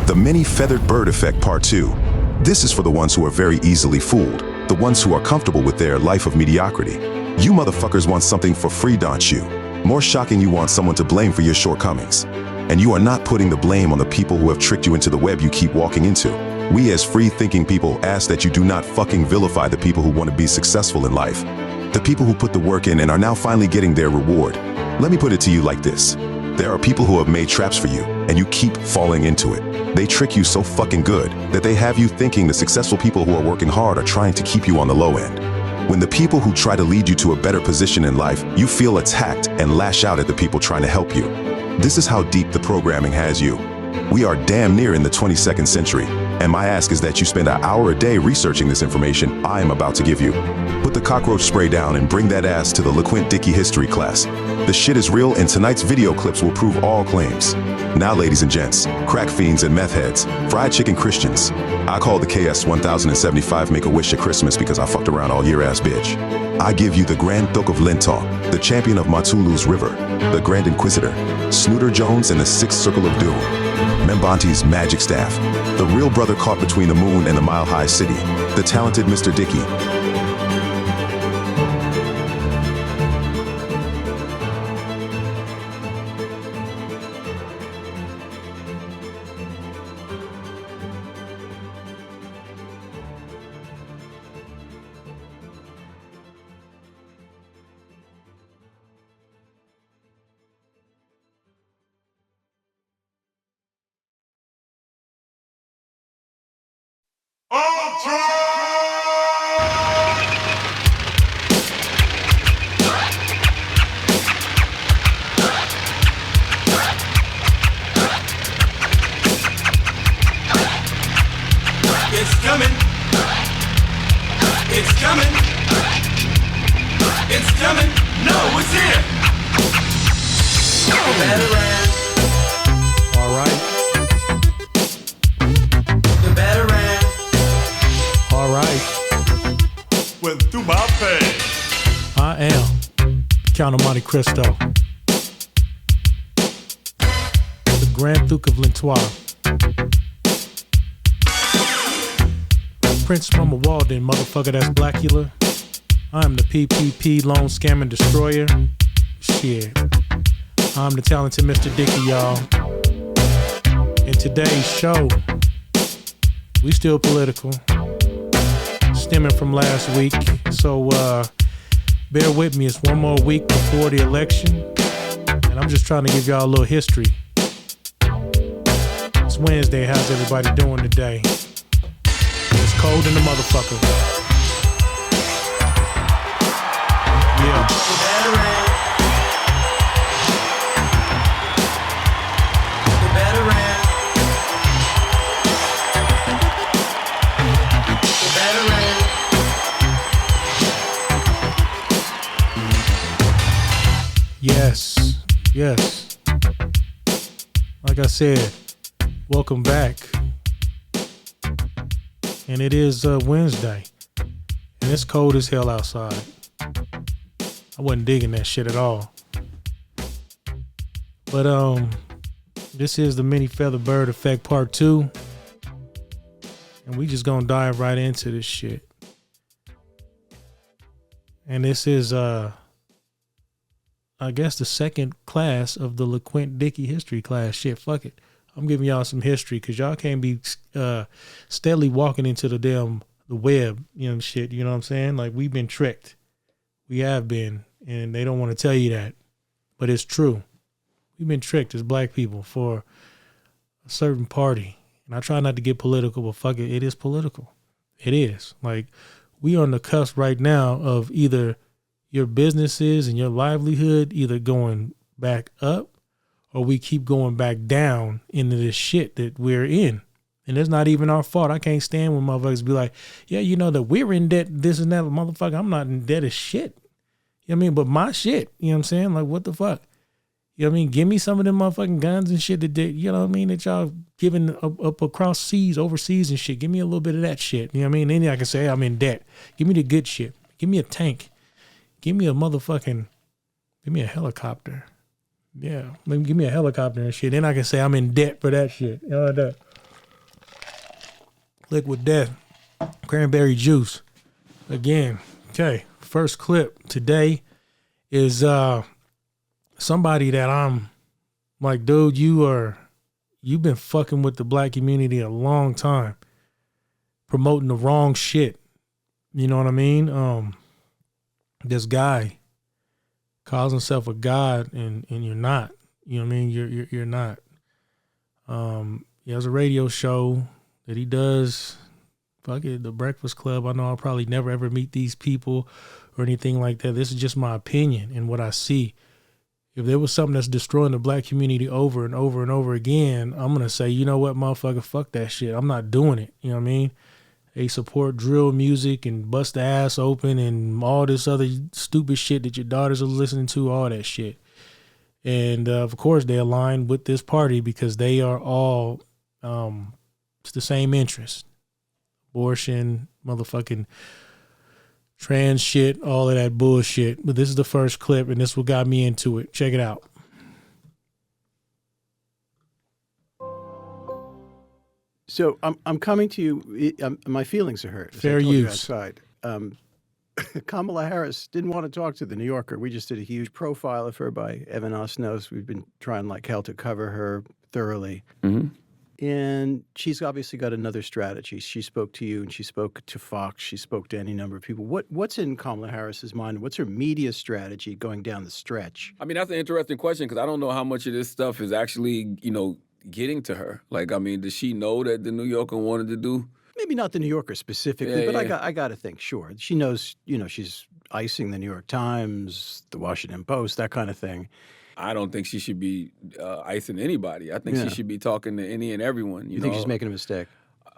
The Many Feathered Bird Effect Part 2. This is for the ones who are very easily fooled, the ones who are comfortable with their life of mediocrity. You motherfuckers want something for free, don't you? More shocking, you want someone to blame for your shortcomings. And you are not putting the blame on the people who have tricked you into the web you keep walking into. We as free-thinking people ask that you do not fucking vilify the people who want to be successful in life. The people who put the work in and are now finally getting their reward. Let me put it to you like this. There are people who have made traps for you, and you keep falling into it. They trick you so fucking good that they have you thinking the successful people who are working hard are trying to keep you on the low end. When the people who try to lead you to a better position in life, you feel attacked and lash out at the people trying to help you. This is how deep the programming has you. We are damn near in the 22nd century, and my ask is that you spend an hour a day researching this information I am about to give you. Put the cockroach spray down and bring that ass to the Lequint Dickey history class. The shit is real, and tonight's video clips will prove all claims. Now, ladies and gents, crack fiends and meth heads, fried chicken Christians, I call the KS 1075 Make-A-Wish at Christmas because I fucked around all year ass bitch. I give you the Grand Duke of Lintaw, the champion of Matulu's River, the Grand Inquisitor, Snooter Jones and the Sixth Circle of Doom, Membanti's magic staff, the real brother caught between the moon and the mile-high city, the talented Mr. Dickey. It's coming. It's coming. It's coming. No, it's here. The Veteran. All right. The Veteran. All right. Went through my page. I am Count of Monte Cristo, the Grand Duke of Lintois, Prince Mama Walden, motherfucker, that's Blackula. I'm the PPP loan scam and destroyer. Shit. I'm the talented Mr. Dickey, y'all. In today's show, we still political, stemming from last week. So bear with me, it's one more week before the election, and I'm just trying to give y'all a little history. It's Wednesday, how's everybody doing today? It's cold in the motherfucker. Yeah. The Veteran. The Veteran. The Veteran. Yes, yes. Like I said, welcome back. And it is Wednesday, and it's cold as hell outside. I wasn't digging that shit at all. But this is the Many Feathered Bird Effect Part 2, and we just gonna dive right into this shit. And this is I guess the second class of the Lequint Dickey history class. Shit, fuck it. I'm giving y'all some history because y'all can't be steadily walking into the web, you know, shit. You know what I'm saying? Like, we've been tricked. We have been, and they don't want to tell you that, but it's true. We've been tricked as black people for a certain party. And I try not to get political, but fuck it, it is political. It is. Like, we are on the cusp right now of either your businesses and your livelihood either going back up, or we keep going back down into this shit that we're in. And it's not even our fault. I can't stand when motherfuckers be like, yeah, you know that we're in debt, this and that. Motherfucker, I'm not in debt as shit. You know what I mean? But my shit, you know what I'm saying? Like, what the fuck? You know what I mean? Give me some of them motherfucking guns and shit that they, you know what I mean, that y'all giving up across seas, overseas and shit. Give me a little bit of that shit. You know what I mean? Then I can say, hey, I'm in debt. Give me the good shit. Give me a tank. Give me a helicopter. Yeah, give me a helicopter and shit. Then I can say I'm in debt for that shit. You know, Liquid Death, Cranberry Juice. Again, okay. First clip today is somebody that I'm like, dude, you've been fucking with the black community a long time, promoting the wrong shit. You know what I mean? This guy calls himself a god, and you're not. You know what I mean? You're not. He has a radio show that he does. Fuck it, The Breakfast Club. I know I'll probably never ever meet these people or anything like that. This is just my opinion and what I see. If there was something that's destroying the black community over and over and over again, I'm going to say, you know what, motherfucker, fuck that shit. I'm not doing it. You know what I mean? They support drill music and bust the ass open and all this other stupid shit that your daughters are listening to, all that shit. And, of course, they align with this party because they are all, it's the same interest. Abortion, motherfucking trans shit, all of that bullshit. But this is the first clip, and this is what got me into it. Check it out. So I'm coming to you. My feelings are hurt. Fair use. Outside. Kamala Harris didn't want to talk to the New Yorker. We just did a huge profile of her by Evan Osnos. We've been trying like hell to cover her thoroughly. Mm-hmm. And she's obviously got another strategy. She spoke to you and she spoke to Fox. She spoke to any number of people. What's in Kamala Harris's mind? What's her media strategy going down the stretch? I mean, that's an interesting question because I don't know how much of this stuff is actually, getting to her. Like, I mean, does she know that the New Yorker wanted to do? Maybe not the New Yorker specifically, Yeah, but yeah. I got to think, sure. She knows, she's icing the New York Times, the Washington Post, that kind of thing. I don't think she should be icing anybody. I think she should be talking to any and everyone. You think she's making a mistake?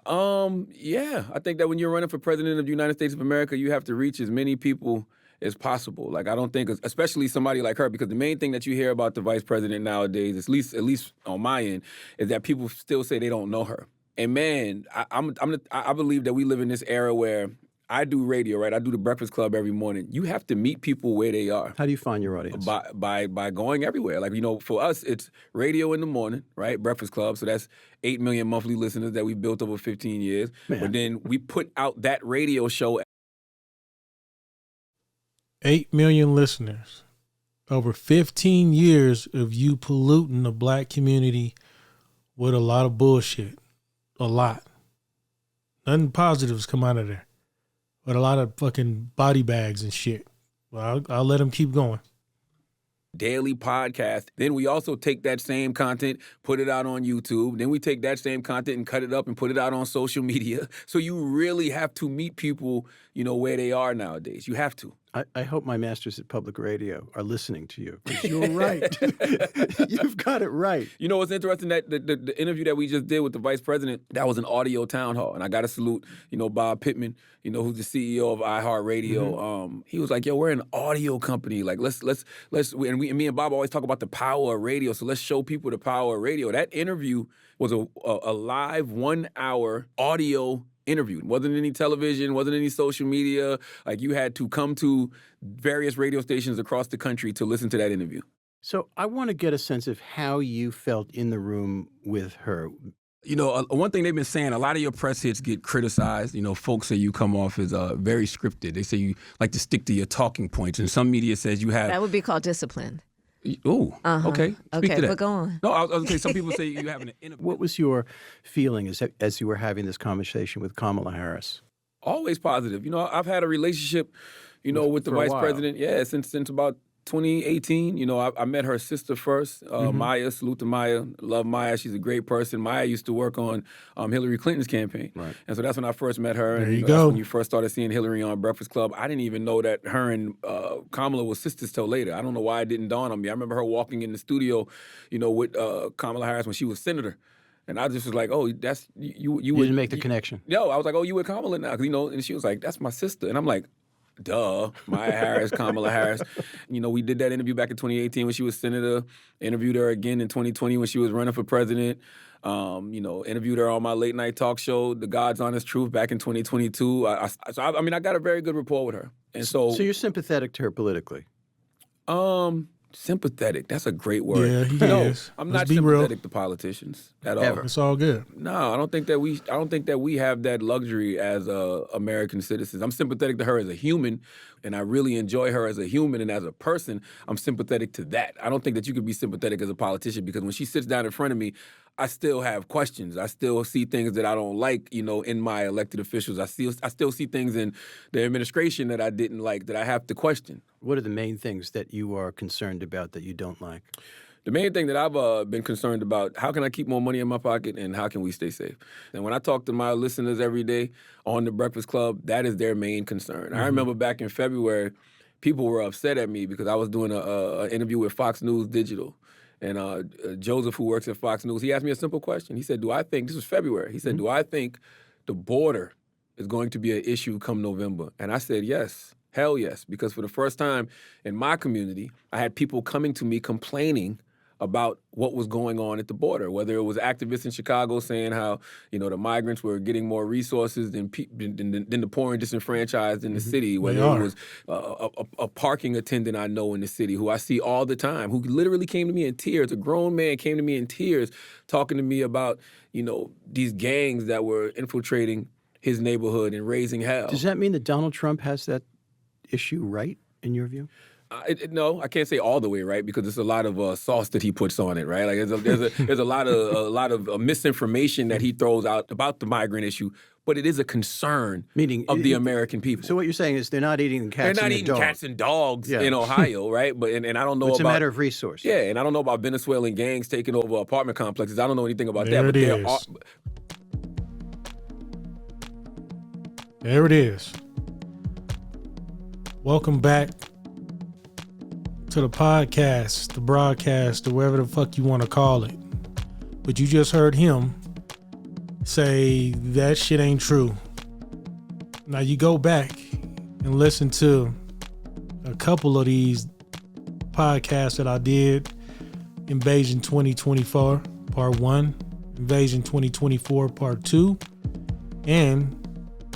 Yeah. I think that when you're running for president of the United States of America, you have to reach as many people as possible. Like, I don't think, especially somebody like her, because the main thing that you hear about the vice president nowadays, at least on my end, is that people still say they don't know her. And man, I believe that we live in this era where I do radio, right? I do the Breakfast Club every morning. You have to meet people where they are. How do you find your audience? By going everywhere. Like, for us, it's radio in the morning, right? Breakfast Club. So that's 8 million monthly listeners that we built over 15 years. Man. But then we put out that radio show. 8 million listeners. Over 15 years of you polluting the black community with a lot of bullshit. A lot. Nothing positives come out of there. But a lot of fucking body bags and shit. Well, I'll let them keep going. Daily podcast. Then we also take that same content, put it out on YouTube. Then we take that same content and cut it up and put it out on social media. So you really have to meet people, where they are nowadays. You have to. I hope my masters at public radio are listening to you. Because you're right. You've got it right. What's interesting, that the interview that we just did with the vice president, that was an audio town hall. And I got to salute, Bob Pittman, who's the CEO of iHeartRadio. Mm-hmm. He was like, yo, we're an audio company. Like, let's and me and Bob always talk about the power of radio. So let's show people the power of radio. That interview was a live 1 hour audio interview. Wasn't any television, wasn't any social media. Like, you had to come to various radio stations across the country to listen to that interview. So I want to get a sense of how you felt in the room with her. One thing they've been saying, a lot of your press hits get criticized. Folks say you come off as very scripted. They say you like to stick to your talking points. And some media says you have... That would be called disciplined. Oh, okay. Speak to that. But go on. No, I was going to say, some people say you have an... What was your feeling as you were having this conversation with Kamala Harris? Always positive. I've had a relationship, with the vice president, since about 2018. I met her sister first, Maya. Salute to Maya. Love Maya. She's a great person. Maya used to work on Hillary Clinton's campaign. Right. And so that's when I first met her. There and you go. That's when you first started seeing Hillary on Breakfast Club. I didn't even know that her and Kamala were sisters till later. I don't know why it didn't dawn on me. I remember her walking in the studio, with Kamala Harris when she was senator. And I just was like, oh, that's you. You didn't make the connection. No, I was like, oh, you with Kamala now? And she was like, that's my sister. And I'm like, duh, Maya Harris, Kamala Harris. We did that interview back in 2018 when she was senator, interviewed her again in 2020 when she was running for president, interviewed her on my late night talk show, The God's Honest Truth, back in 2022. I got a very good rapport with her. And so you're sympathetic to her politically? Sympathetic. That's a great word. Yeah, he no, is. I'm Let's not be real. sympathetic to politicians at all. Ever. It's all good. No, I don't think that we have that luxury as American citizens. I'm sympathetic to her as a human, and I really enjoy her as a human and as a person. I'm sympathetic to that. I don't think that you could be sympathetic as a politician because when she sits down in front of me, I still have questions. I still see things that I don't like, in my elected officials. I still see things in the administration that I didn't like that I have to question. What are the main things that you are concerned about that you don't like? The main thing that I've been concerned about, how can I keep more money in my pocket and how can we stay safe? And when I talk to my listeners every day on The Breakfast Club, that is their main concern. I remember back in February, people were upset at me because I was doing an interview with Fox News Digital. And Joseph, who works at Fox News, he asked me a simple question. He said, this was February. He said, do I think the border is going to be an issue come November? And I said, yes. Hell yes. Because for the first time in my community, I had people coming to me complaining about what was going on at the border, whether it was activists in Chicago saying how, the migrants were getting more resources than the poor and disenfranchised in the city, whether it was a parking attendant I know in the city who I see all the time, who literally came to me in tears, a grown man came to me in tears talking to me about, these gangs that were infiltrating his neighborhood and raising hell. Does that mean that Donald Trump has that issue right, in your view? No, I can't say all the way right because there's a lot of sauce that he puts on it, right? Like there's a lot of misinformation that he throws out about the migrant issue, but it is a concern of the American people. So what you're saying is they're not eating cats. They're not and eating cats and dogs in Ohio, right? But and I don't know it's about a matter of resource. Yeah, and I don't know about Venezuelan gangs taking over apartment complexes. I don't know anything about There that. it is. There it is. Welcome back to the podcast, the broadcast, or whatever the fuck you want to call it. But you just heard him say that shit ain't true. Now you go back and listen to a couple of these podcasts that I did. Invasion 2024, part 1. Invasion 2024, part 2. And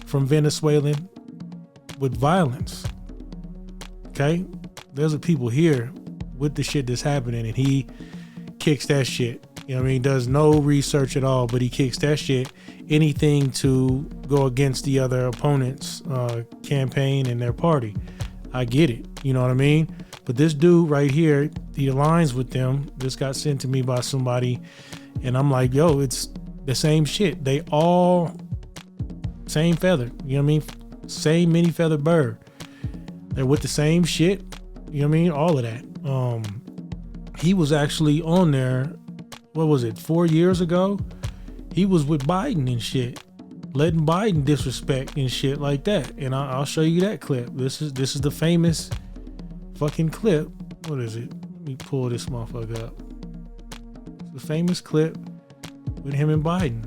From Venezuelan with Violence. Okay? There's a people here with the shit that's happening and he kicks that shit. You know what I mean? Does no research at all, but he kicks that shit. Anything to go against the other opponent's campaign and their party. I get it. You know what I mean? But this dude right here, he aligns with them. This got sent to me by somebody. And I'm like, yo, it's the same shit. They all same feather. You know what I mean? Same many feathered bird. They're with the same shit. You know what I mean? All of that. He was actually on there, what was it, 4 years ago? He was with Biden and shit, letting Biden disrespect and shit like that. And I'll show you that clip. This is the famous fucking clip. What is it? Let me pull this motherfucker up. It's the famous clip with him and Biden.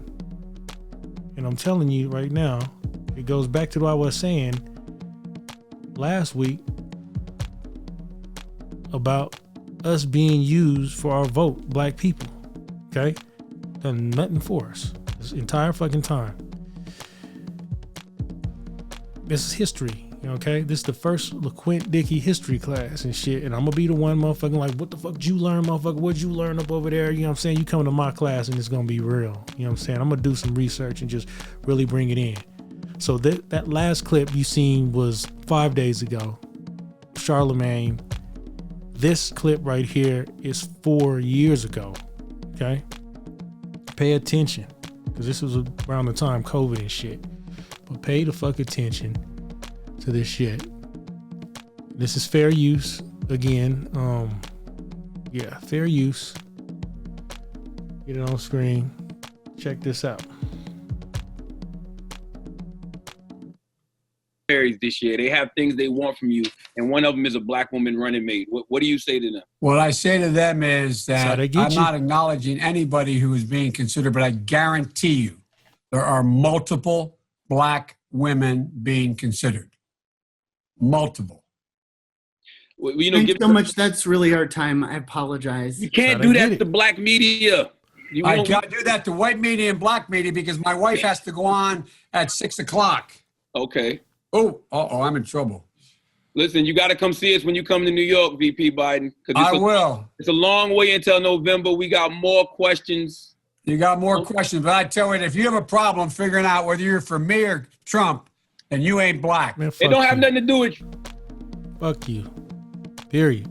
And I'm telling you right now, it goes back to what I was saying last week about us being used for our vote, black people. Okay? Done nothing for us this entire fucking time. This is history, okay? This is the first Lequint Dickey history class and shit. And I'm gonna be the one motherfucking like, what the fuck did you learn, motherfucker? What'd you learn up over there? You know what I'm saying? You come to my class and it's gonna be real. You know what I'm saying? I'm gonna do some research and just really bring it in. So that last clip you seen was 5 days ago. Charlemagne. This clip right here is 4 years ago. Okay? Pay attention. Because this was around the time COVID and shit. But pay the fuck attention to this shit. This is fair use. Again, yeah, fair use. Get it on screen. Check this out. This year, they have things they want from you, and one of them is a black woman running mate. What do you say to them? What I say to them is that I'm not acknowledging anybody who is being considered, but I guarantee you there are multiple black women being considered. Multiple. Well, Thanks so much. That's really our time. I apologize. You can't do that to black media. I can't do that to white media and black media because my wife has to go on at 6 o'clock. Okay. Oh, I'm in trouble. Listen, you got to come see us when you come to New York, VP Biden. I will. It's a long way until November. We got more questions. You got more questions, but I tell you, if you have a problem figuring out whether you're for me or Trump, then you ain't black. Man, It don't have nothing to do with you. Fuck you. Period.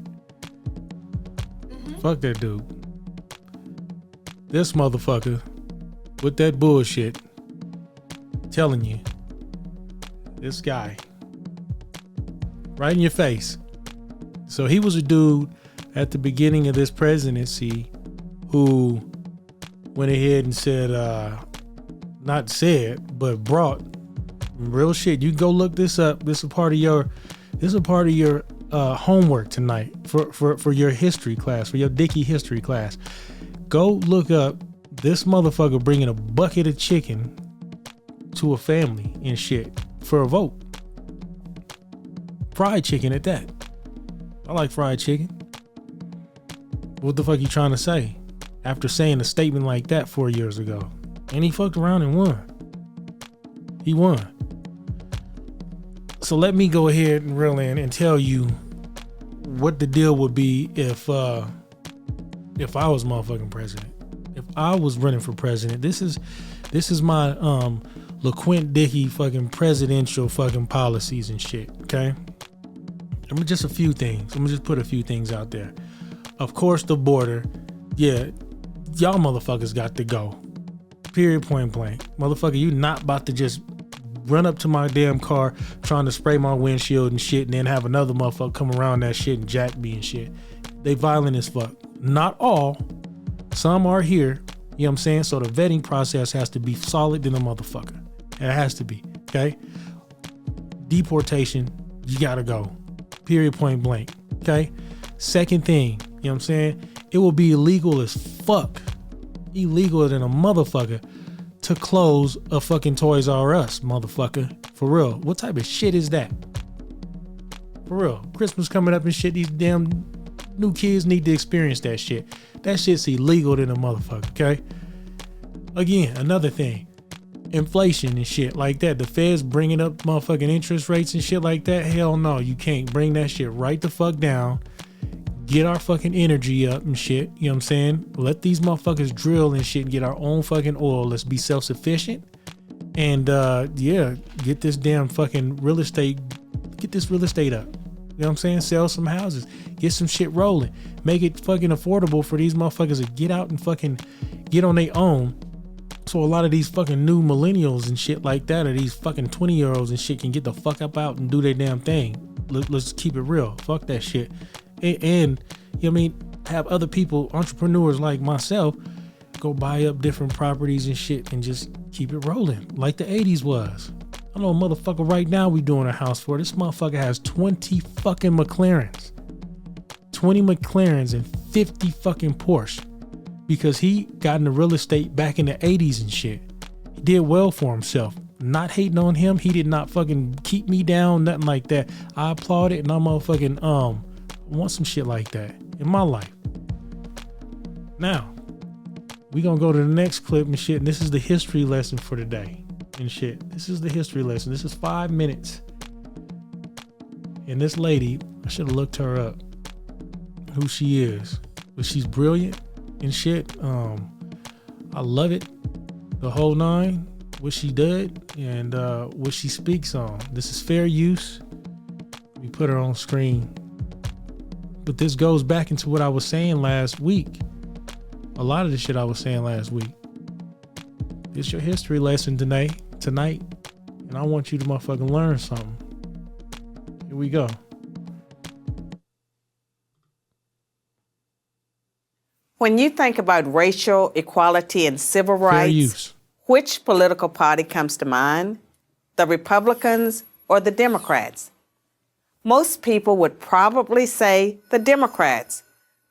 Fuck that dude. This motherfucker with that bullshit telling you, this guy, right in your face. So he was a dude at the beginning of this presidency who went ahead and said, not said, but brought real shit. You go look this up. This is a part of your homework tonight for your history class, for your Dickey history class. Go look up this motherfucker bringing a bucket of chicken to a family and shit for a vote. Fried chicken at that. I like fried chicken. What the fuck you trying to say? After saying a statement like that 4 years ago. And he fucked around and won. He won. So let me go ahead and reel in and tell you what the deal would be if I was motherfucking president. If I was running for president, this is my Lequint Dickey fucking presidential fucking policies and shit, okay? Just a few things. I'm gonna just put a few things out there. Of course, the border. Yeah, y'all motherfuckers got to go. Period, point blank. Motherfucker, you not about to just run up to my damn car trying to spray my windshield and shit and then have another motherfucker come around that shit and jack me and shit. They violent as fuck. Not all. Some are here. You know what I'm saying? So the vetting process has to be solid than a motherfucker. It has to be. Okay? Deportation, you gotta go. Period, point blank. Okay? Second thing, you know what I'm saying? It will be illegal as fuck. Illegal than a motherfucker to close a fucking Toys R Us, motherfucker. For real. What type of shit is that? For real. Christmas coming up and shit. These damn new kids need to experience that shit. That shit's illegal than a motherfucker, okay? Again, another thing. Inflation and shit like that. The Feds bringing up motherfucking interest rates and shit like that. Hell no, you can't bring that shit right the fuck down. Get our fucking energy up and shit. You know what I'm saying? Let these motherfuckers drill and shit and get our own fucking oil. Let's be self-sufficient. And yeah, get this damn fucking real estate. Get this real estate up. You know what I'm saying? Sell some houses. Get some shit rolling. Make it fucking affordable for these motherfuckers to get out and fucking get on their own. So a lot of these fucking new millennials and shit like that, or these fucking 20-year-olds and shit, can get the fuck up out and do their damn thing. Let's keep it real. Fuck that shit. And you know what I mean? Have other people, entrepreneurs like myself, go buy up different properties and shit and just keep it rolling like the 80s was. I know a motherfucker right now we doing a house for. This motherfucker has 20 fucking McLarens. 20 McLarens and 50 fucking Porsche. Because he got into real estate back in the 80s and shit. He did well for himself. Not hating on him. He did not fucking keep me down, nothing like that. I applaud it and I'm motherfucking want some shit like that in my life. Now, we gonna go to the next clip and shit, and this is the history lesson for today and shit. This is the history lesson. This is 5 minutes. And this lady, I should have looked her up, who she is. But she's brilliant and shit. I love it. The whole nine, what she did and what she speaks on. This is fair use. We put her on screen. But this goes back into what I was saying last week. A lot of the shit I was saying last week. It's your history lesson tonight, and I want you to motherfucking learn something. Here we go. When you think about racial equality and civil rights, which political party comes to mind? The Republicans or the Democrats? Most people would probably say the Democrats,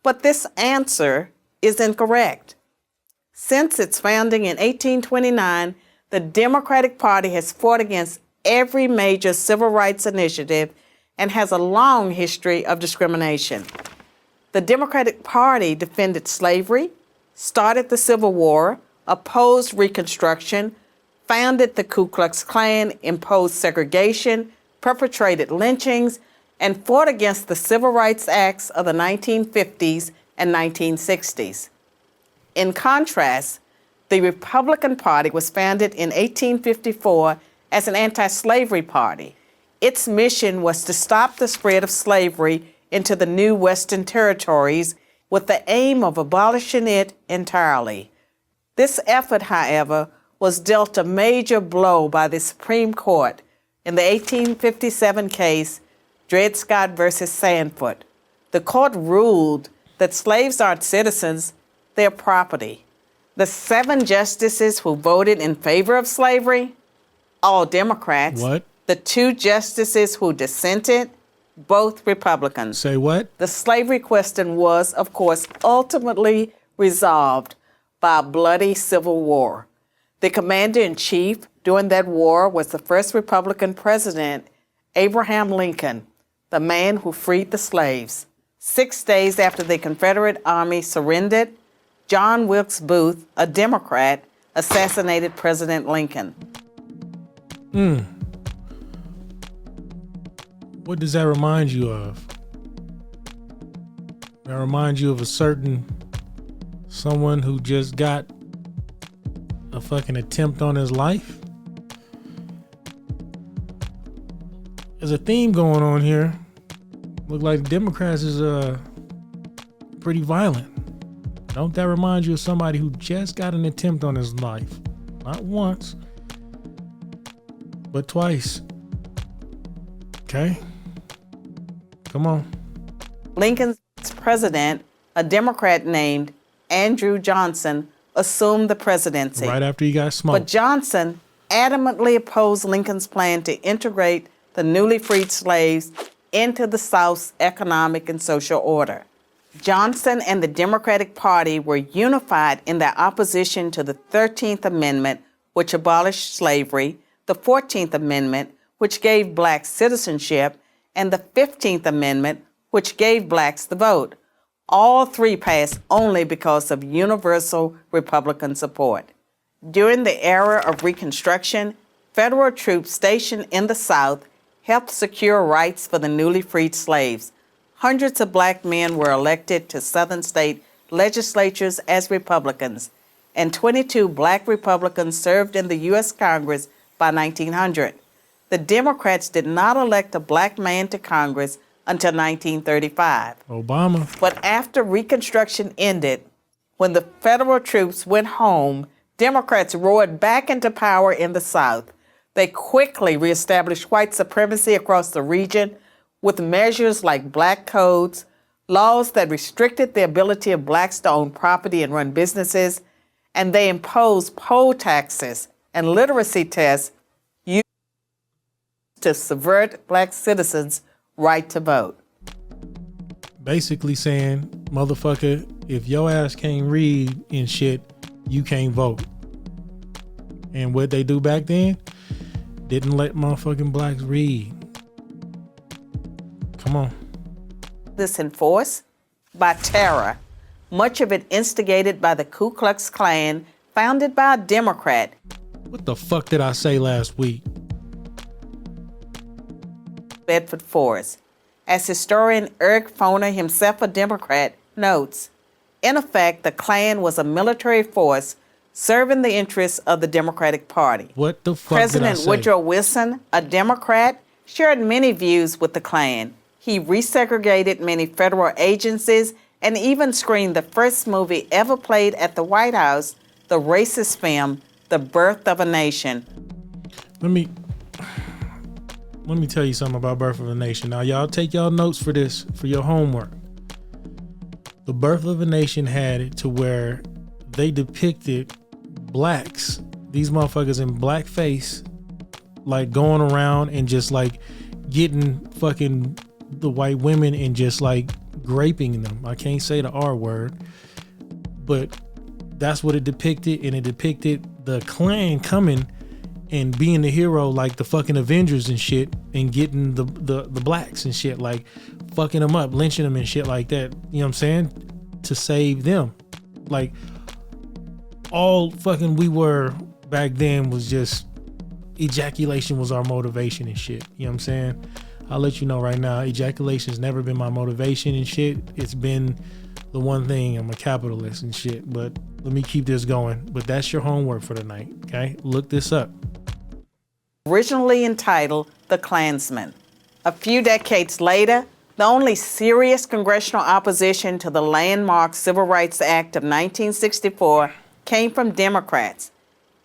but this answer is incorrect. Since its founding in 1829, the Democratic Party has fought against every major civil rights initiative and has a long history of discrimination. The Democratic Party defended slavery, started the Civil War, opposed Reconstruction, founded the Ku Klux Klan, imposed segregation, perpetrated lynchings, and fought against the Civil Rights Acts of the 1950s and 1960s. In contrast, the Republican Party was founded in 1854 as an anti-slavery party. Its mission was to stop the spread of slavery into the new Western territories with the aim of abolishing it entirely. This effort, however, was dealt a major blow by the Supreme Court in the 1857 case Dred Scott versus Sandford. The court ruled that slaves aren't citizens, they're property. The 7 justices who voted in favor of slavery, all Democrats. What? The 2 justices who dissented, both Republicans. Say what? The slavery question was, of course, ultimately resolved by a bloody civil war. The commander-in-chief during that war was the first Republican president, Abraham Lincoln, the man who freed the slaves. 6 days after the Confederate Army surrendered, John Wilkes Booth, a Democrat, assassinated President Lincoln. What does that remind you of? That reminds you of a certain someone who just got a fucking attempt on his life? There's a theme going on here. Look like the Democrats is pretty violent. Don't that remind you of somebody who just got an attempt on his life? Not once, but twice. Okay? Come on. Lincoln's president, a Democrat named Andrew Johnson, assumed the presidency. Right after he got smoked. But Johnson adamantly opposed Lincoln's plan to integrate the newly freed slaves into the South's economic and social order. Johnson and the Democratic Party were unified in their opposition to the 13th Amendment, which abolished slavery, the 14th Amendment, which gave blacks citizenship, and the 15th Amendment, which gave blacks the vote. All 3 passed only because of universal Republican support. During the era of Reconstruction, federal troops stationed in the South helped secure rights for the newly freed slaves. Hundreds of black men were elected to Southern state legislatures as Republicans, and 22 black Republicans served in the U.S. Congress by 1900. The Democrats did not elect a black man to Congress until 1935. Obama. But after Reconstruction ended, when the federal troops went home, Democrats roared back into power in the South. They quickly reestablished white supremacy across the region with measures like black codes, laws that restricted the ability of blacks to own property and run businesses, and they imposed poll taxes and literacy tests used to subvert black citizens' right to vote. Basically saying, motherfucker, if your ass can't read and shit, you can't vote. And what they do back then, didn't let motherfucking blacks read. Come on. This enforced by terror, much of it instigated by the Ku Klux Klan, founded by a Democrat. What the fuck did I say last week? Bedford Forrest. As historian Eric Foner, himself a Democrat, notes, in effect, the Klan was a military force serving the interests of the Democratic Party. What the fuck President did I say? Woodrow Wilson, a Democrat, shared many views with the Klan. He resegregated many federal agencies and even screened the first movie ever played at the White House, the racist film, The Birth of a Nation. Let me tell you something about Birth of a Nation. Now, y'all take y'all notes for this, for your homework. The Birth of a Nation had it to where they depicted blacks, these motherfuckers in blackface, like going around and just like getting fucking the white women and just like raping them. I can't say the R word, but that's what it depicted. And it depicted the Klan coming and being the hero like the fucking Avengers and shit, and getting the blacks and shit, like fucking them up, lynching them and shit like that. You know what I'm saying? To save them. Like all fucking we were back then was just ejaculation was our motivation and shit. You know what I'm saying? I'll let you know right now, ejaculation's never been my motivation and shit. It's been the one thing. I'm a capitalist and shit, but let me keep this going. But that's your homework for tonight, okay? Look this up. Originally entitled The Klansman. A few decades later, the only serious congressional opposition to the landmark Civil Rights Act of 1964 came from Democrats.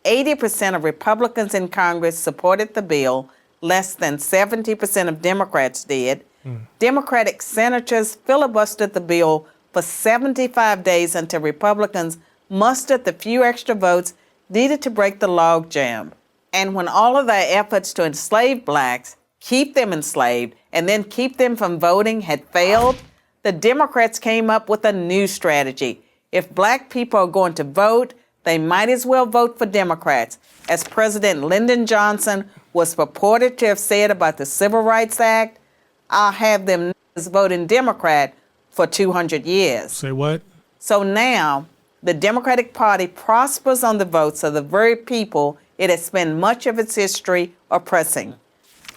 80% of Republicans in Congress supported the bill. Less than 70% of Democrats did. Democratic senators filibustered the bill for 75 days until Republicans mustered the few extra votes needed to break the logjam. And when all of their efforts to enslave blacks, keep them enslaved, and then keep them from voting had failed, the Democrats came up with a new strategy. If black people are going to vote, they might as well vote for Democrats. As President Lyndon Johnson was purported to have said about the Civil Rights Act, I'll have them voting Democrat for 200 years. Say what? So now, the Democratic Party prospers on the votes of the very people it has spent much of its history oppressing.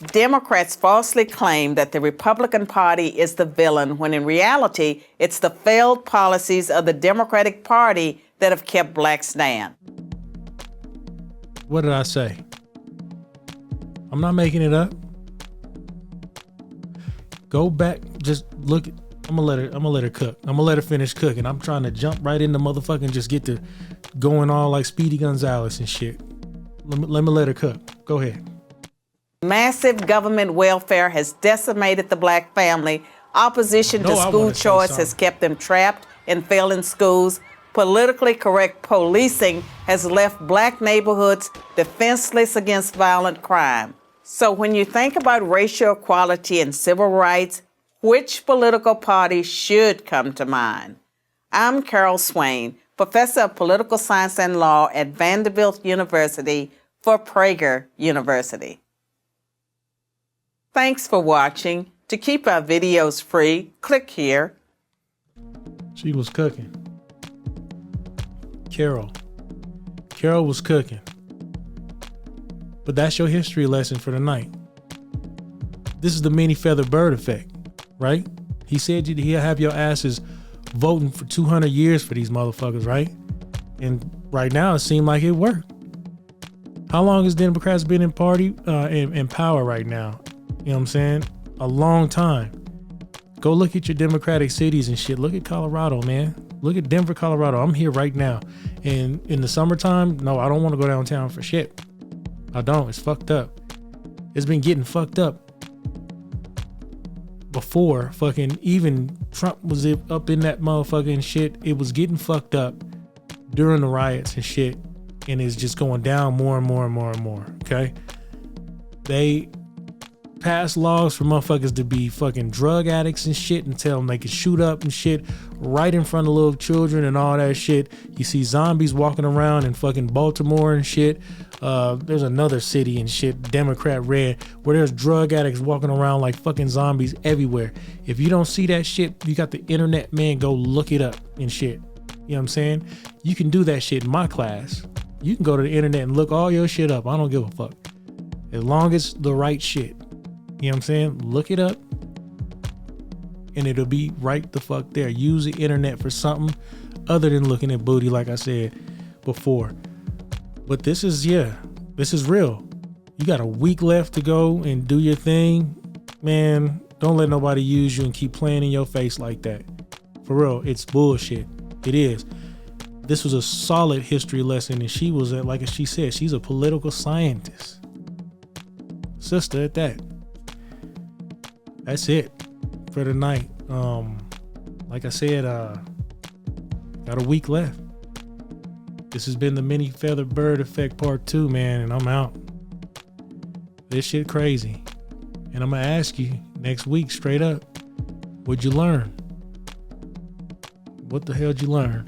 Democrats falsely claim that the Republican Party is the villain, when in reality, it's the failed policies of the Democratic Party that have kept blacks down. What did I say? I'm not making it up. Go back, just look. I'm gonna let her cook. I'm gonna let her finish cooking. I'm trying to jump right into motherfucking just get to going all like Speedy Gonzalez and shit. Let me let her cook. Go ahead. Massive government welfare has decimated the black family. Opposition to school choice has kept them trapped in failing schools. Politically correct policing has left black neighborhoods defenseless against violent crime. So when you think about racial equality and civil rights, which political party should come to mind? I'm Carol Swain, professor of political science and law at Vanderbilt University for Prager University. Thanks for watching. To keep our videos free, click here. She was cooking. Carol was cooking. But that's your history lesson for tonight. This is the many feather bird effect, right? He said he'll have your asses voting for 200 years for these motherfuckers, right? And right now it seemed like it worked. How long has Democrats been in power right now? You know what I'm saying? A long time. Go look at your Democratic cities and shit. Look at Colorado, man. Look at Denver, Colorado. I'm here right now. And in the summertime, no, I don't want to go downtown for shit. I don't. It's fucked up. It's been getting fucked up before fucking even Trump was up in that motherfucking shit. It was getting fucked up during the riots and shit. And it's just going down more and more and more and more. Okay? They pass laws for motherfuckers to be fucking drug addicts and shit and tell them they can shoot up and shit right in front of little children and all that shit. You see zombies walking around in fucking Baltimore and shit. There's another city and shit, Democrat red, where there's drug addicts walking around like fucking zombies everywhere. If you don't see that shit, you got the internet, man, go look it up and shit. You know what I'm saying? You can do that shit in my class. You can go to the internet and look all your shit up. I don't give a fuck. As long as the right shit. You know what I'm saying? Look it up and it'll be right the fuck there. Use the internet for something other than looking at booty, like I said before. But this is real. You got a week left to go and do your thing. Man, don't let nobody use you and keep playing in your face like that. For real, it's bullshit. It is. This was a solid history lesson, and she was, like she said, she's a political scientist. Sister at that. That's it for tonight. Like I said, got a week left. This has been the Many Feather Bird Effect Part 2, man, and I'm out. This shit crazy. And I'm gonna ask you next week straight up, what'd you learn? What the hell did you learn?